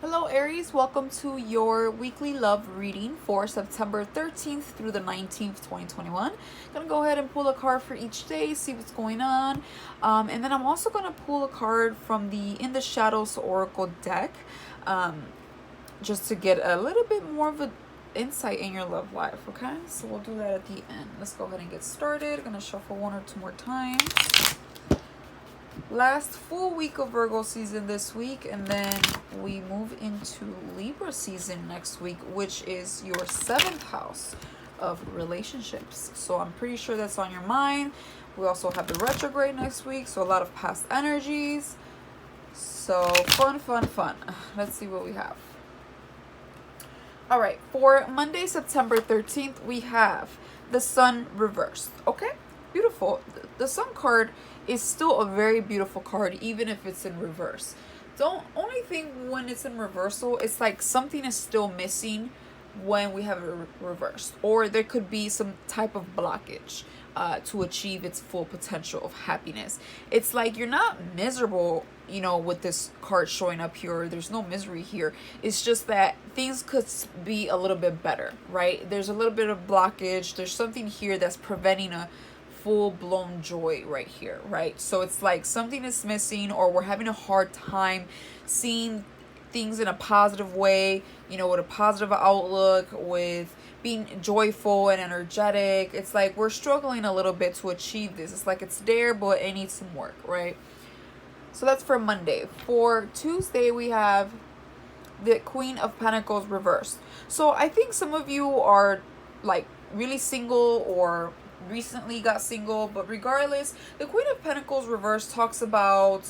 Hello Aries, welcome to your weekly love reading for September 13th through the 19th, 2021. Gonna go ahead and pull a card for each day, see what's going on. And then I'm also gonna pull a card from the In the Shadows Oracle deck, just to get a little bit more of an insight in your love life, okay? So we'll do that at the end. Let's go ahead and get started. Gonna shuffle one or two more times. Last full week of Virgo season this week, and then we move into Libra season next week, which is your 7th house of relationships. So I'm pretty sure that's on your mind. We also have the retrograde next week, so a lot of past energies. So fun. Let's see what we have. All right, for Monday, September 13th, we have the Sun reversed. Okay, beautiful. The Sun card is still a very beautiful card, even if it's in reverse. The only thing when it's in reversal, it's like something is still missing when we have it reversed, or there could be some type of blockage to achieve its full potential of happiness. It's like you're not miserable, with this card showing up here. There's no misery here. It's just that things could be a little bit better, right? There's a little bit of blockage. There's something here that's preventing a full-blown joy right here, right? So it's like something is missing, or we're having a hard time seeing things in a positive way, with a positive outlook, with being joyful and energetic. It's like we're struggling a little bit to achieve this. It's like it's there, but it needs some work, right? So that's for Monday. For Tuesday, we have the Queen of Pentacles reversed. So I think some of you are like really single or recently got single, but regardless, the Queen of Pentacles reversed talks about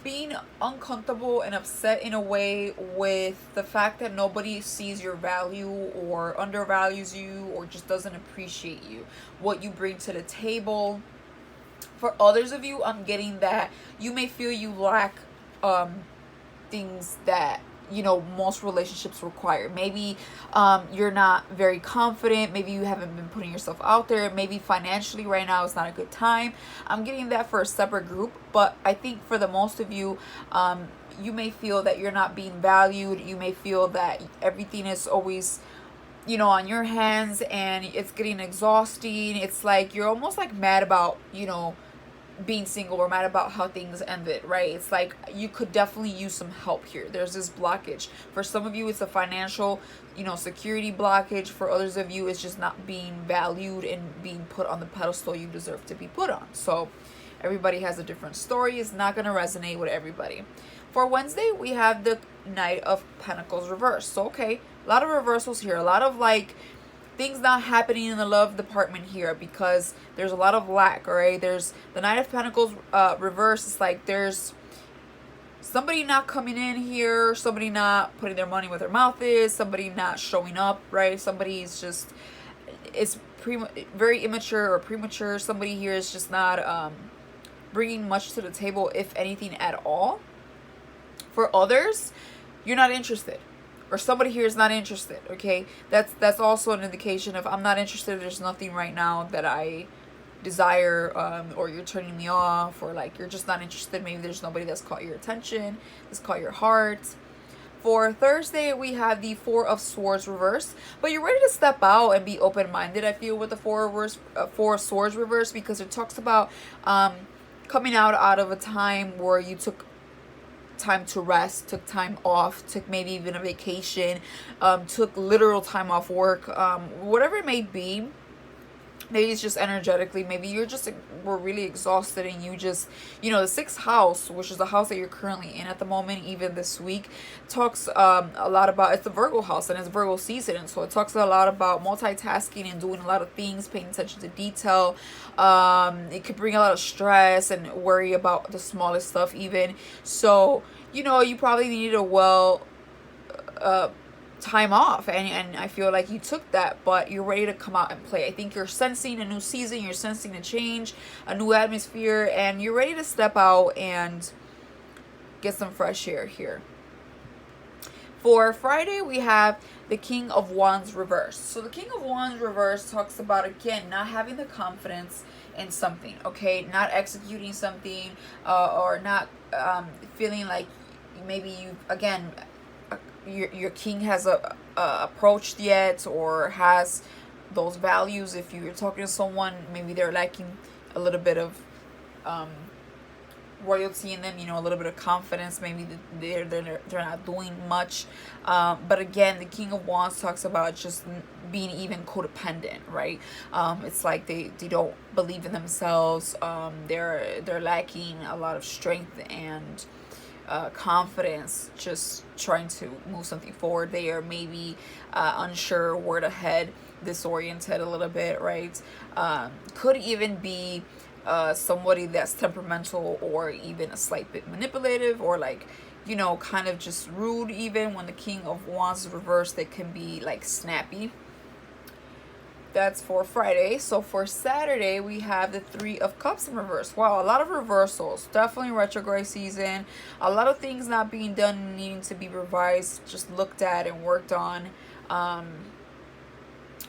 being uncomfortable and upset in a way with the fact that nobody sees your value or undervalues you or just doesn't appreciate you, what you bring to the table. For others of you, I'm getting that you may feel you lack things that most relationships require. Maybe you're not very confident. Maybe you haven't been putting yourself out there. Maybe financially right now is not a good time. I'm getting that for a separate group, but I think for the most of you, you may feel that you're not being valued. You may feel that everything is always on your hands, and it's getting exhausting. It's like you're almost like mad about being single, or mad about how things ended, right? It's like you could definitely use some help here. There's this blockage. For some of you, it's a financial, security blockage. For others of you, it's just not being valued and being put on the pedestal you deserve to be put on. So everybody has a different story. It's not going to resonate with everybody. For Wednesday, we have the Knight of Pentacles reversed. So, okay, a lot of reversals here. A lot of like things not happening in the love department here, because there's a lot of lack. All right, there's the Knight of Pentacles reverse. It's like there's somebody not coming in here, somebody not putting their money where their mouth is, somebody not showing up, right? Somebody's just is very immature or premature. Somebody here is just not bringing much to the table, if anything at all. For others, you're not interested, or somebody here is not interested. Okay, that's also an indication of I'm not interested. There's nothing right now that I desire, or you're turning me off, or like you're just not interested. Maybe there's nobody that's caught your attention, that's caught your heart. For Thursday, we have the Four of Swords reversed, but you're ready to step out and be open-minded. I feel with the Four of Swords reversed, because it talks about coming out of a time where you took time to rest, took time off, took maybe even a vacation, took literal time off work, whatever it may be. Maybe it's just energetically, maybe you're just were really exhausted, and you just, the 6th house, which is the house that you're currently in at the moment, even this week, talks a lot about, it's the Virgo house and it's Virgo season, and so it talks a lot about multitasking and doing a lot of things, paying attention to detail. It could bring a lot of stress and worry about the smallest stuff even. So you probably needed a time off, and I feel like you took that, but you're ready to come out and play. I think you're sensing a new season, you're sensing a change, a new atmosphere, and you're ready to step out and get some fresh air here. For Friday, we have the King of Wands reversed. So the King of Wands reversed talks about, again, not having the confidence in something, okay? Not executing something, or not feeling like maybe you, again, your king has approached yet, or has those values. If you're talking to someone, maybe they're lacking a little bit of um, royalty in them, a little bit of confidence. Maybe they're not doing much. But again, the King of Wands talks about just being even codependent, right? It's like they don't believe in themselves. They're lacking a lot of strength and confidence, just trying to move something forward. They are maybe unsure where to head, disoriented a little bit, right? Could even be somebody that's temperamental, or even a slight bit manipulative, or like, kind of just rude. Even when the King of Wands is reversed, they can be like snappy. That's for Friday. So for Saturday, we have the Three of Cups in reverse. Wow, a lot of reversals. Definitely retrograde season. A lot of things not being done, needing to be revised, just looked at and worked on.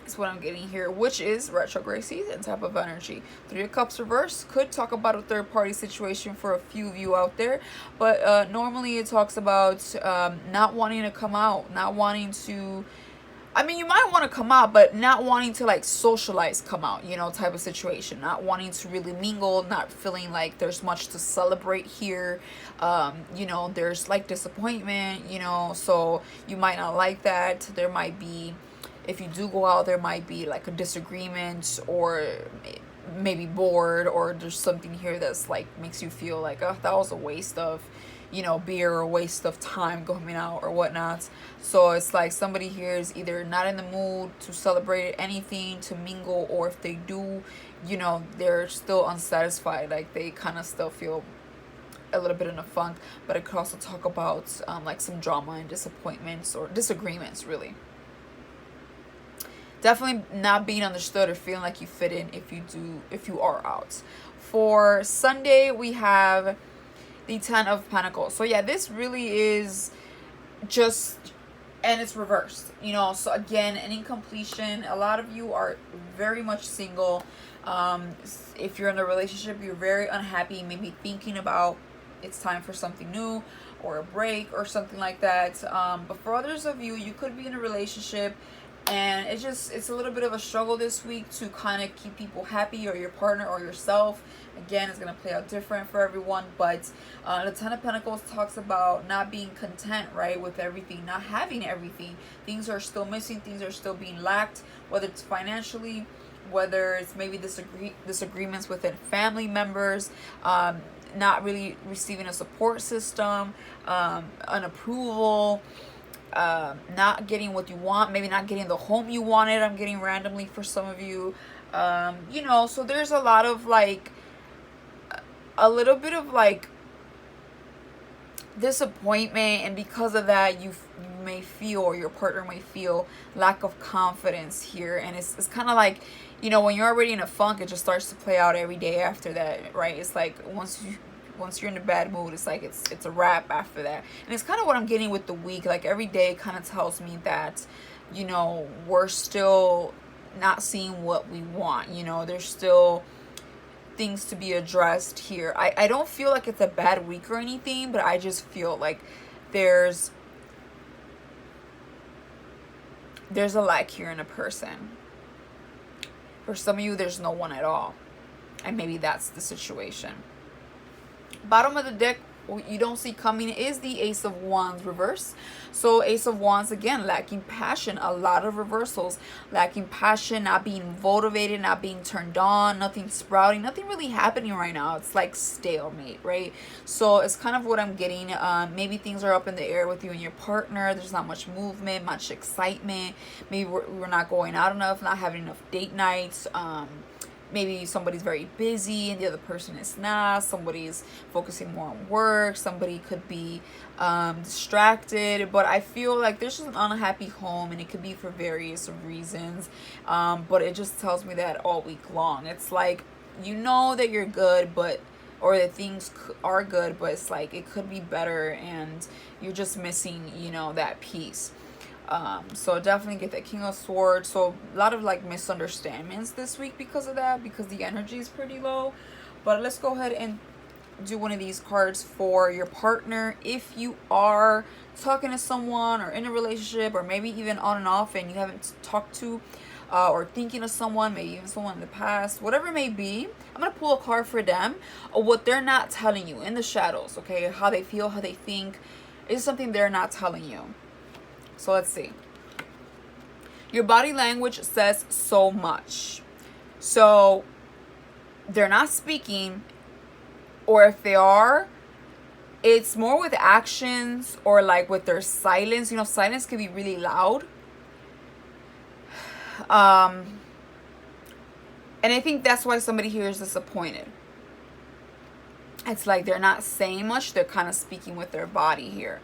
Is what I'm getting here, which is retrograde season type of energy. Three of Cups reverse could talk about a third party situation for a few of you out there, but normally it talks about not wanting to come out, not wanting to, I mean, you might want to come out, but not wanting to like socialize, come out, type of situation. Not wanting to really mingle, not feeling like there's much to celebrate here. There's like disappointment, so you might not like that. There might be, if you do go out, there might be like a disagreement, or maybe bored, or there's something here that's like makes you feel like, oh, that was a waste of beer, or a waste of time going out or whatnot. So it's like somebody here is either not in the mood to celebrate anything, to mingle, or if they do, they're still unsatisfied. Like they kind of still feel a little bit in a funk. But it could also talk about like some drama and disappointments or disagreements, really. Definitely not being understood or feeling like you fit in if you are out. For Sunday, we have the Ten of Pentacles. So yeah, this really is just, and it's reversed, so again, an incompletion. A lot of you are very much single. If you're in a relationship, you're very unhappy, maybe thinking about it's time for something new, or a break, or something like that. But for others of you, you could be in a relationship, and it's a little bit of a struggle this week to kind of keep people happy, or your partner, or yourself. Again, it's going to play out different for everyone, but the Ten of Pentacles talks about not being content, right, with everything, not having everything. Things are still missing, things are still being lacked, whether it's financially, whether it's maybe disagreements within family members, not really receiving a support system, an approval, not getting what you want, maybe not getting the home you wanted. I'm getting randomly for some of you. So there's a lot of like a little bit of like disappointment, and because of that, you may feel, or your partner may feel, lack of confidence here. And it's kind of like, when you're already in a funk, it just starts to play out every day after that, right? It's like once you're in a bad mood, it's like it's a wrap after that. And it's kind of what I'm getting with the week. Like every day kind of tells me that we're still not seeing what we want. There's still things to be addressed here. I don't feel like it's a bad week or anything, but I just feel like there's a lack here in a person. For some of you, there's no one at all, and maybe that's the situation. Bottom of the deck, what you don't see coming is the Ace of Wands reverse. So Ace of Wands, again, lacking passion. A lot of reversals. Lacking passion, not being motivated, not being turned on, nothing sprouting, nothing really happening right now. It's like stalemate, right? So it's kind of what I'm getting. Maybe things are up in the air with you and your partner. There's not much movement, much excitement. Maybe we're not going out enough, not having enough date nights. Maybe somebody's very busy and the other person is not. Somebody's focusing more on work. Somebody could be distracted. But I feel like there's just an unhappy home, and it could be for various reasons. But it just tells me that all week long. It's like, that you're good, or that things are good, but it's like it could be better, and you're just missing, that piece. So definitely get that King of Swords. So a lot of like misunderstandings this week because of that, because the energy is pretty low. But let's go ahead and do one of these cards for your partner. If you are talking to someone or in a relationship, or maybe even on and off, and you haven't talked to or thinking of someone, maybe even someone in the past, whatever it may be, I'm going to pull a card for them or what they're not telling you in the shadows, okay? How they feel, how they think. It's something they're not telling you. So let's see. Your body language says so much. So they're not speaking, or if they are, it's more with actions or like with their silence. You know, silence can be really loud. And I think that's why somebody here is disappointed. It's like they're not saying much. They're kind of speaking with their body here.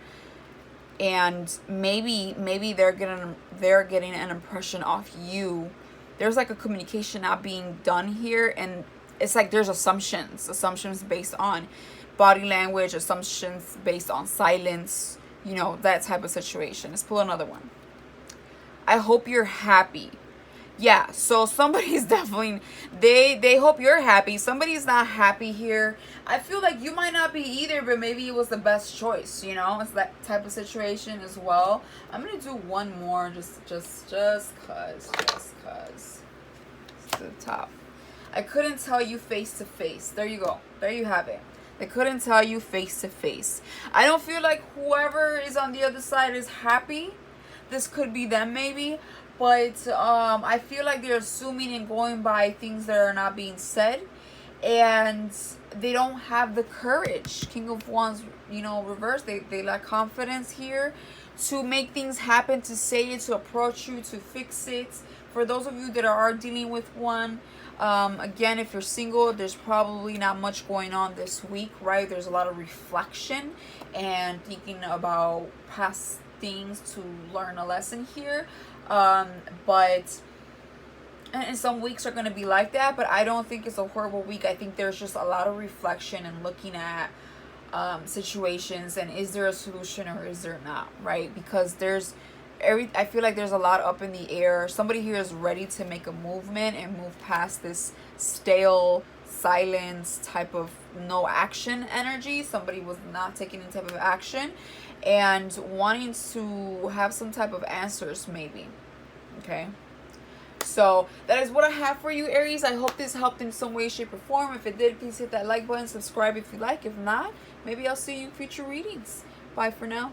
And maybe they're getting an impression off you. There's like a communication not being done here, and it's like there's assumptions based on body language, assumptions based on silence, you know, that type of situation. Let's pull another one. I hope you're happy. Yeah, so somebody's definitely, they hope you're happy. Somebody's not happy here. I feel like you might not be either, but maybe it was the best choice, you know? It's that type of situation as well. I'm going to do one more just cuz. To the top. I couldn't tell you face to face. There you go. There you have it. I couldn't tell you face to face. I don't feel like whoever is on the other side is happy. This could be them maybe. But I feel like they're assuming and going by things that are not being said. And they don't have the courage. King of Wands, you know, reverse. They lack confidence here to make things happen, to say it, to approach you, to fix it. For those of you that are dealing with one, again, if you're single, there's probably not much going on this week, right? There's a lot of reflection and thinking about past things to learn a lesson here. But and some weeks are going to be like that, but I don't think it's a horrible week. I think there's just a lot of reflection and looking at situations, and is there a solution or is there not, right? Because I feel like there's a lot up in the air. Somebody here is ready to make a movement and move past this stale silence type of no action energy. Somebody was not taking any type of action and wanting to have some type of answers maybe. Okay, so that is what I have for you, Aries. I hope this helped in some way, shape, or form. If it did, please hit that like button, subscribe if you like. If not, maybe I'll see you in future readings. Bye for now.